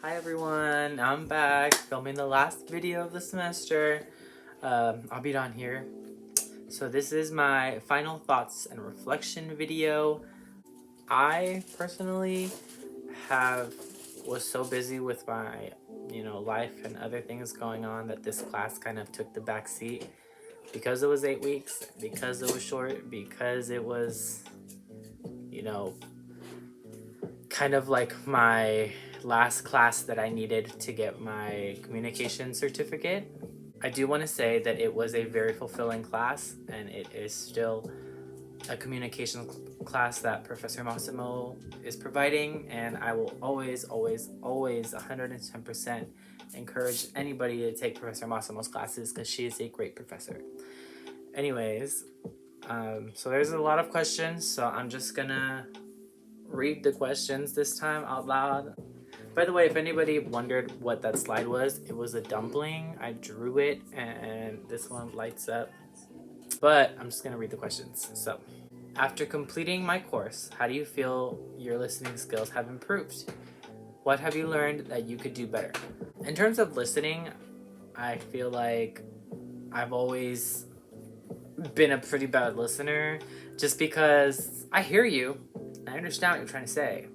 Hi everyone, I'm back filming the last video of the semester. I'll be done here. So this is my final thoughts and reflection video. I personally was so busy with my life and other things going on that this class kind of took the back seat because it was 8 weeks, because it was short, because it was you know kind of like my last class that I needed to get my communication certificate. I do want to say that it was a very fulfilling class, and it is still a communication class that Professor Massimo is providing, and I will always, always, always 110% encourage anybody to take Professor Massimo's classes because she is a great professor. Anyways, so there's a lot of questions, so I'm just gonna read the questions this time out loud. By the way, if anybody wondered what that slide was, it was a dumpling. I drew it and this one lights up. But I'm just gonna read the questions. So, after completing my course, how do you feel your listening skills have improved? What have you learned that you could do better? In terms of listening, I feel like I've always been a pretty bad listener just because I hear you, I understand what you're trying to say,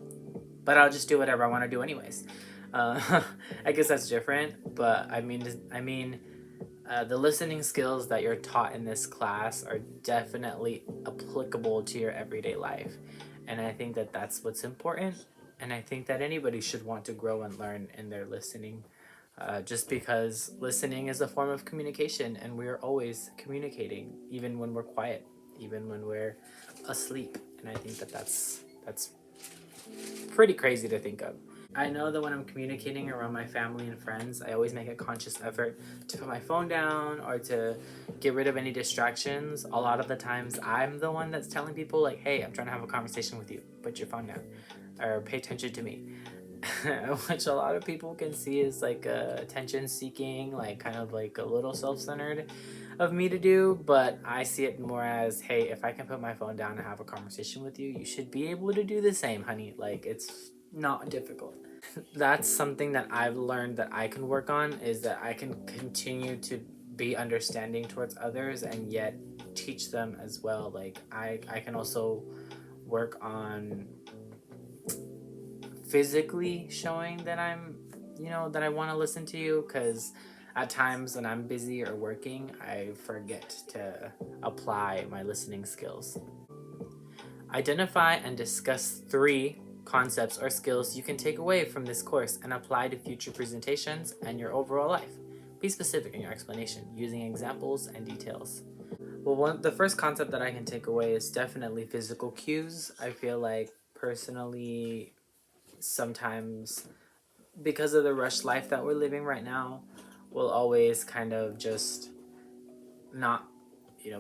but I'll just do whatever I want to do anyways. I guess that's different, but I mean, the listening skills that you're taught in this class are definitely applicable to your everyday life, and I think that that's what's important. And I think that anybody should want to grow and learn in their listening, just because listening is a form of communication, and we're always communicating, even when we're quiet, even when we're asleep. And I think that that's pretty crazy to think of. I know that when I'm communicating around my family and friends, I always make a conscious effort to put my phone down or to get rid of any distractions. A lot of the times, I'm the one that's telling people, like, hey, I'm trying to have a conversation with you. Put your phone down or pay attention to me. Which a lot of people can see is like attention seeking, like kind of like a little self centered of me to do. But I see it more as, hey, if I can put my phone down and have a conversation with you, you should be able to do the same, honey. Like, it's not difficult. That's something that I've learned that I can work on, is that I can continue to be understanding towards others and yet teach them as well. Like, I can also work on physically showing that that I want to listen to you, because at times when I'm busy or working, I forget to apply my listening skills. Identify and discuss 3 concepts or skills you can take away from this course and apply to future presentations and your overall life. Be specific in your explanation, using examples and details. Well, the first concept that I can take away is definitely physical cues. I feel like personally, sometimes because of the rush life that we're living right now, we'll always kind of just not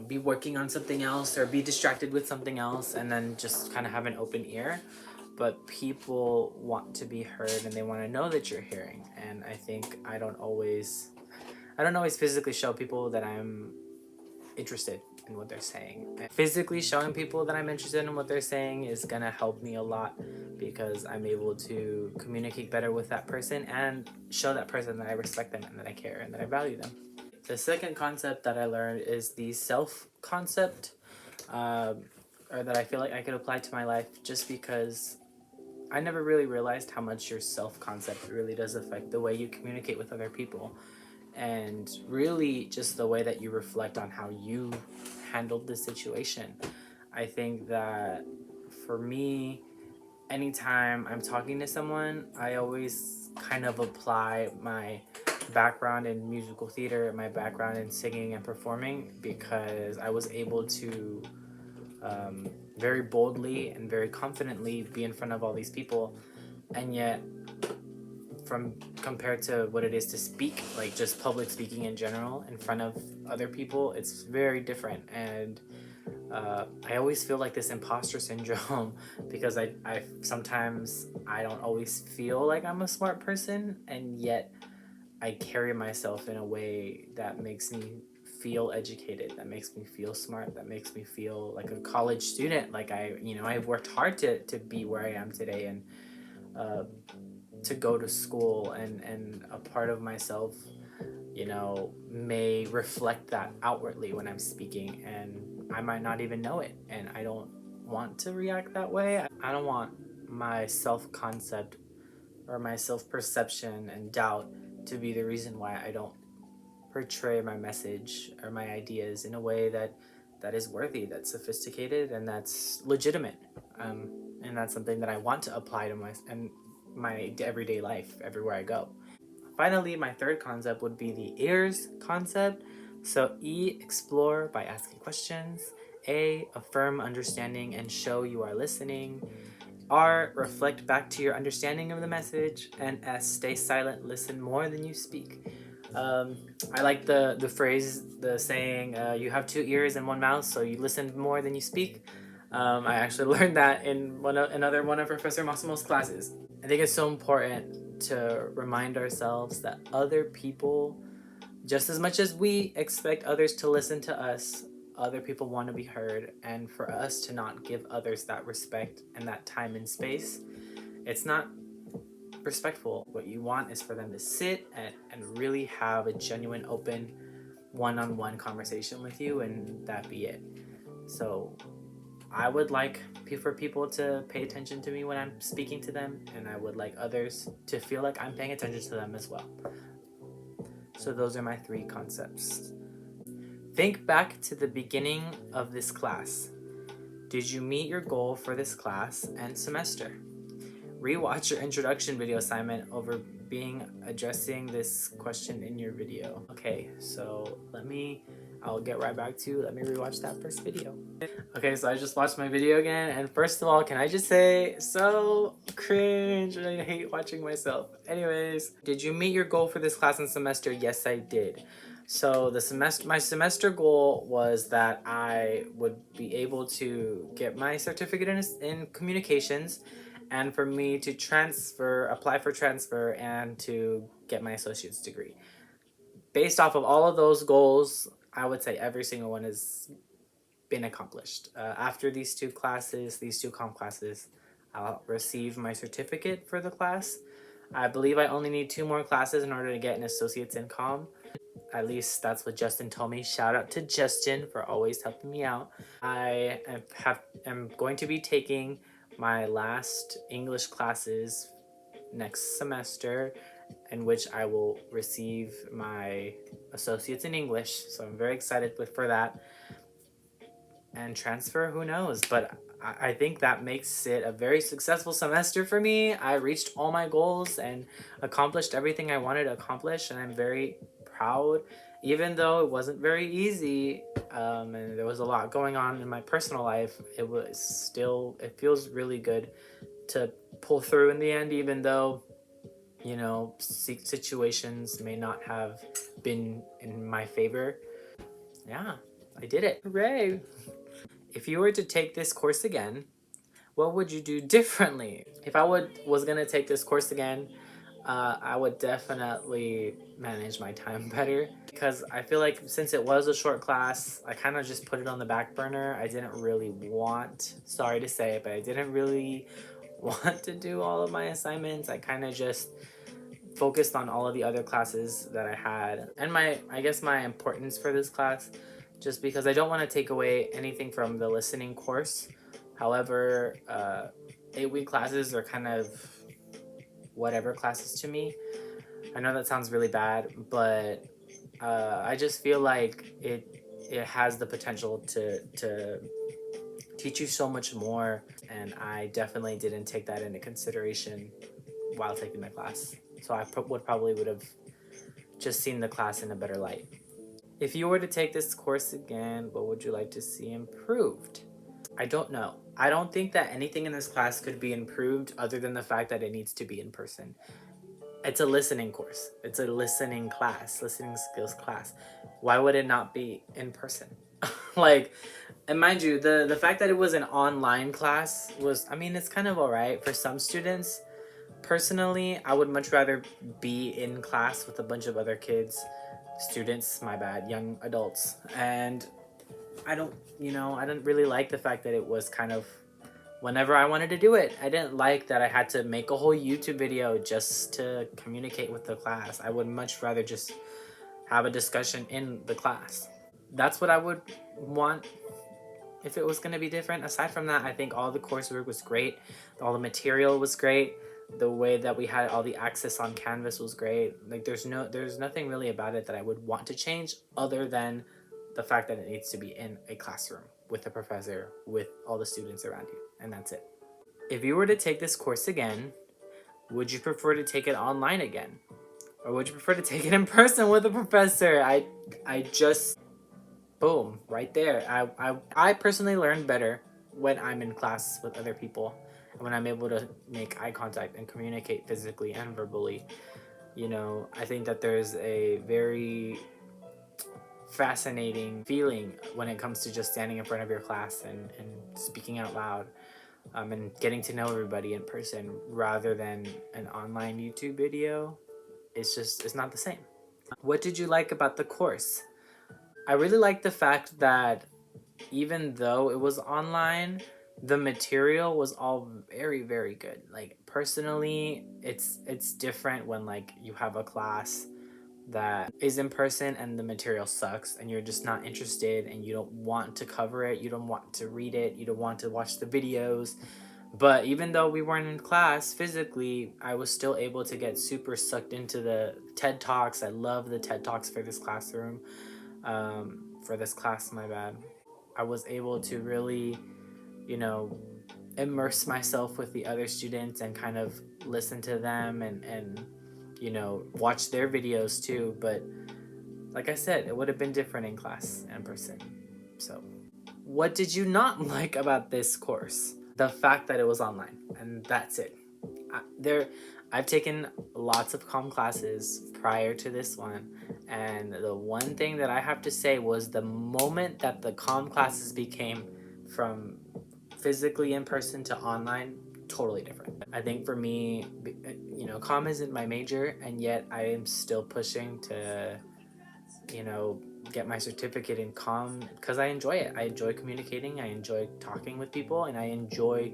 be working on something else or be distracted with something else, and then just kind of have an open ear. But people want to be heard and they want to know that you're hearing, and I think I don't always physically show people that I'm interested in what they're saying. Physically showing people that I'm interested in what they're saying is gonna help me a lot, because I'm able to communicate better with that person and show that person that I respect them and that I care and that I value them. The second concept that I learned is the self concept, uh, or that I feel like I could apply to my life, just because I never really realized how much your self concept really does affect the way you communicate with other people, and really just the way that you reflect on how you handled the situation. I think that for me, anytime I'm talking to someone, I always kind of apply my background in musical theater, my background in singing and performing, because I was able to very boldly and very confidently be in front of all these people. And yet, from compared to what it is to speak, like just public speaking in general in front of other people, it's very different. And I always feel like this imposter syndrome because I sometimes I don't always feel like I'm a smart person, and yet I carry myself in a way that makes me feel educated, that makes me feel smart, that makes me feel like a college student. Like I've worked hard to be where I am today, and uh, to go to school, and a part of myself, you know, may reflect that outwardly when I'm speaking, and I might not even know it, and I don't want to react that way. I don't want my self-concept or my self-perception and doubt to be the reason why I don't portray my message or my ideas in a way that is worthy, that's sophisticated, and that's legitimate. And that's something that I want to apply to my everyday life everywhere I go. Finally, my third concept would be the ears concept. So E, explore by asking questions. A, affirm understanding and show you are listening. R, reflect back to your understanding of the message. And S, stay silent, listen more than you speak. I like the phrase, the saying, you have two ears and one mouth, so you listen more than you speak. I actually learned that in another one of Professor Massimo's classes. I think it's so important to remind ourselves that other people, just as much as we expect others to listen to us, other people want to be heard, and for us to not give others that respect and that time and space, it's not respectful. What you want is for them to sit and really have a genuine, open, one-on-one conversation with you, and that be it. So I would like for people to pay attention to me when I'm speaking to them, and I would like others to feel like I'm paying attention to them as well. So those are my three concepts. Think back to the beginning of this class. Did you meet your goal for this class and semester? Rewatch your introduction video assignment over addressing this question in your video. Okay, so I'll get right back to you. Let me rewatch that first video. Okay, so I just watched my video again, and first of all, can I just say, so cringe, and I hate watching myself. Anyways, did you meet your goal for this class and semester? Yes, I did. So my semester goal was that I would be able to get my certificate in communications, and for me to apply for transfer, and to get my associate's degree. Based off of all of those goals, I would say every single one has been accomplished. After these two comm classes, I'll receive my certificate for the class. I believe I only need 2 more classes in order to get an associate's in comm. At least that's what Justin told me. Shout out to Justin for always helping me out. I am going to be taking my last English classes next semester, in which I will receive my associates in English. So I'm very excited for that. And transfer, who knows? But I think that makes it a very successful semester for me. I reached all my goals and accomplished everything I wanted to accomplish, and I'm very proud. Even though it wasn't very easy, and there was a lot going on in my personal life, it feels really good to pull through in the end, even though, you know, situations may not have been in my favor. Yeah, I did it. Hooray! If you were to take this course again, what would you do differently? If I was gonna take this course again, I would definitely manage my time better, because I feel like since it was a short class, I kind of just put it on the back burner. I didn't really want, sorry to say it, but I didn't really want to do all of my assignments. I kind of just focused on all of the other classes that I had, and I guess my importance for this class, just because I don't want to take away anything from the listening course. However, 8-week classes are kind of whatever classes to me. I know that sounds really bad, but I just feel like it has the potential to teach you so much more, and I definitely didn't take that into consideration while taking the class. So I would have just seen the class in a better light. If you were to take this course again, what would you like to see improved? I don't know. I don't think that anything in this class could be improved other than the fact that it needs to be in person. It's a listening course. It's a listening class, listening skills class. Why would it not be in person? Like, and mind you, the fact that it was an online class was, I mean, it's kind of all right for some students. Personally, I would much rather be in class with a bunch of other students, my bad, young adults. And I don't really like the fact that it was kind of whenever I wanted to do it. I didn't like that I had to make a whole YouTube video just to communicate with the class. I would much rather just have a discussion in the class. That's what I would want if it was going to be different. Aside from that, I think all the coursework was great. All the material was great. The way that we had all the access on Canvas was great. Like there's nothing really about it that I would want to change other than the fact that it needs to be in a classroom with a professor, with all the students around you, and that's it. If you were to take this course again, would you prefer to take it online again? Or would you prefer to take it in person with a professor? I just, boom, right there. I personally learn better when I'm in class with other people, and when I'm able to make eye contact and communicate physically and verbally. You know, I think that there's a very fascinating feeling when it comes to just standing in front of your class and speaking out loud, and getting to know everybody in person rather than an online YouTube video. It's not the same. What did you like about the course? I really like the fact that even though it was online, the material was all very, very good. Like personally, it's different when like you have a class that is in person and the material sucks and you're just not interested and you don't want to cover it, you don't want to read it, you don't want to watch the videos. But even though we weren't in class physically, I was still able to get super sucked into the TED Talks. I love the TED Talks for this classroom. For this class, my bad. I was able to really, you know, immerse myself with the other students and kind of listen to them and you know, watch their videos too. But like I said, it would have been different in class and person. So, what did you not like about this course? The fact that it was online, and that's it. I've taken lots of comm classes prior to this one, and the one thing that I have to say was the moment that the comm classes became from physically in person to online, totally different. I think for me, you know, comm isn't my major, and yet I am still pushing to, you know, get my certificate in comm because I enjoy it. I enjoy communicating, I enjoy talking with people, and I enjoy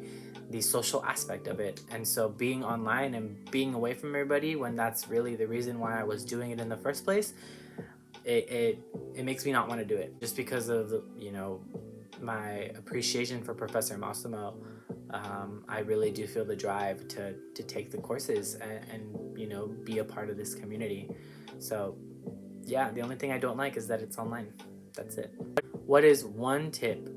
the social aspect of it. And so being online and being away from everybody when that's really the reason why I was doing it in the first place, it makes me not want to do it just because of the, you know, my appreciation for Professor Massimo. I really do feel the drive to take the courses and you know, be a part of this community. So yeah, the only thing I don't like is that it's online. That's it. What is one tip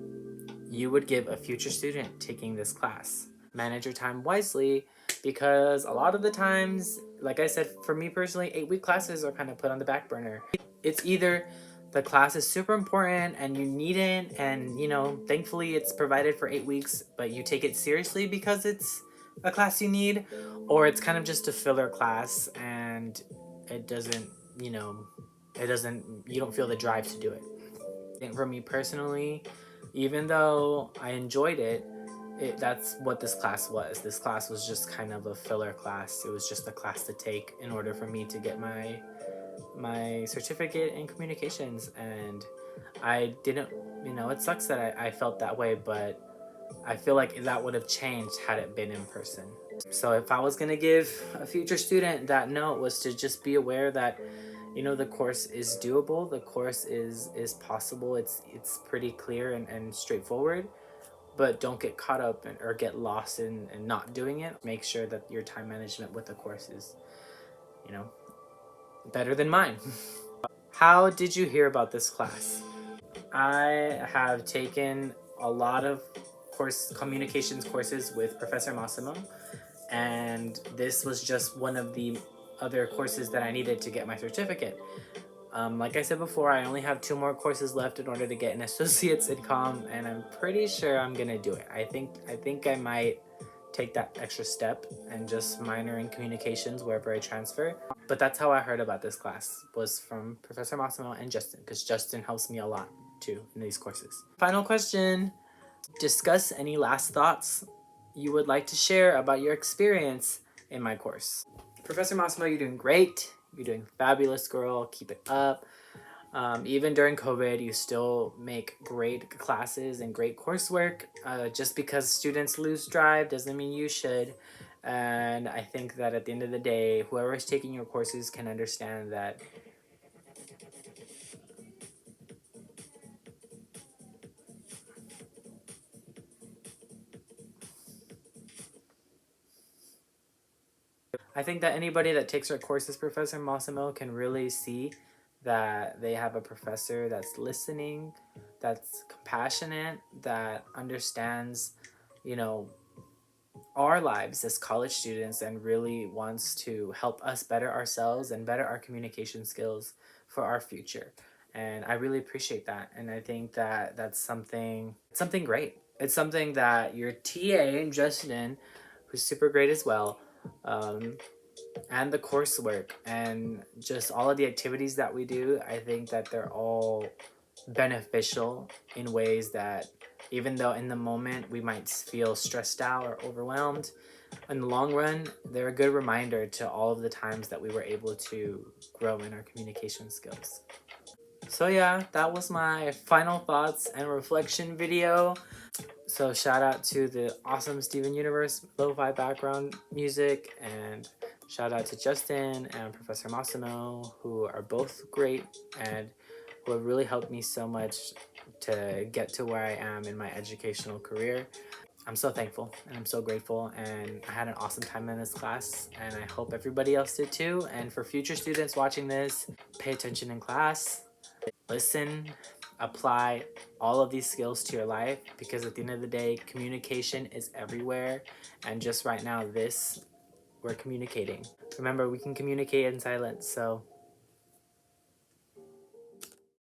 you would give a future student taking this class? Manage your time wisely, because a lot of the times, like I said, for me personally, 8-week classes are kind of put on the back burner. It's either the class is super important and you need it, and you know, thankfully it's provided for 8 weeks, but you take it seriously because it's a class you need, or it's kind of just a filler class and it doesn't, you know, you don't feel the drive to do it. And for me personally, even though I enjoyed it, that's what this class was. This class was just kind of a filler class. It was just a class to take in order for me to get my certificate in communications. And I didn't, you know, it sucks that I felt that way, but I feel like that would have changed had it been in person. So if I was gonna give a future student that note, was to just be aware that, you know, the course is doable, the course is possible, it's pretty clear and straightforward, but don't get caught up or get lost in not doing it. Make sure that your time management with the course is, you know, better than mine. How did you hear about this class? I have taken a lot of communications courses with Professor Massimo, and this was just one of the other courses that I needed to get my certificate. Like I said before, I only have 2 more courses left in order to get an associate's in comm, and I'm pretty sure I'm gonna do it. I think I might take that extra step and just minor in communications wherever I transfer. But that's how I heard about this class, was from Professor Massimo and Justin, because Justin helps me a lot too in these courses. Final question. Discuss any last thoughts you would like to share about your experience in my course. Professor Massimo, you're doing great. You're doing fabulous, girl. Keep it up. Even during COVID, you still make great classes and great coursework. Just because students lose drive doesn't mean you should. And I think that at the end of the day, whoever is taking your courses can understand that. I think that anybody that takes our courses, Professor Massimo, can really see that they have a professor that's listening, that's compassionate, that understands, you know, our lives as college students and really wants to help us better ourselves and better our communication skills for our future. And I really appreciate that. And I think that that's something great. It's something that your TA, Justin, who's super great as well, um, and the coursework and just all of the activities that we do, I think that they're all beneficial in ways that even though in the moment we might feel stressed out or overwhelmed, in the long run, they're a good reminder to all of the times that we were able to grow in our communication skills. So yeah, that was my final thoughts and reflection video. So shout out to the awesome Steven Universe lo-fi background music, and shout out to Justin and Professor Massimo, who are both great and who have really helped me so much to get to where I am in my educational career. I'm so thankful and I'm so grateful, and I had an awesome time in this class, and I hope everybody else did too. And for future students watching this, pay attention in class, listen, apply all of these skills to your life, because at the end of the day, communication is everywhere. And just right now, we're communicating. Remember, we can communicate in silence. So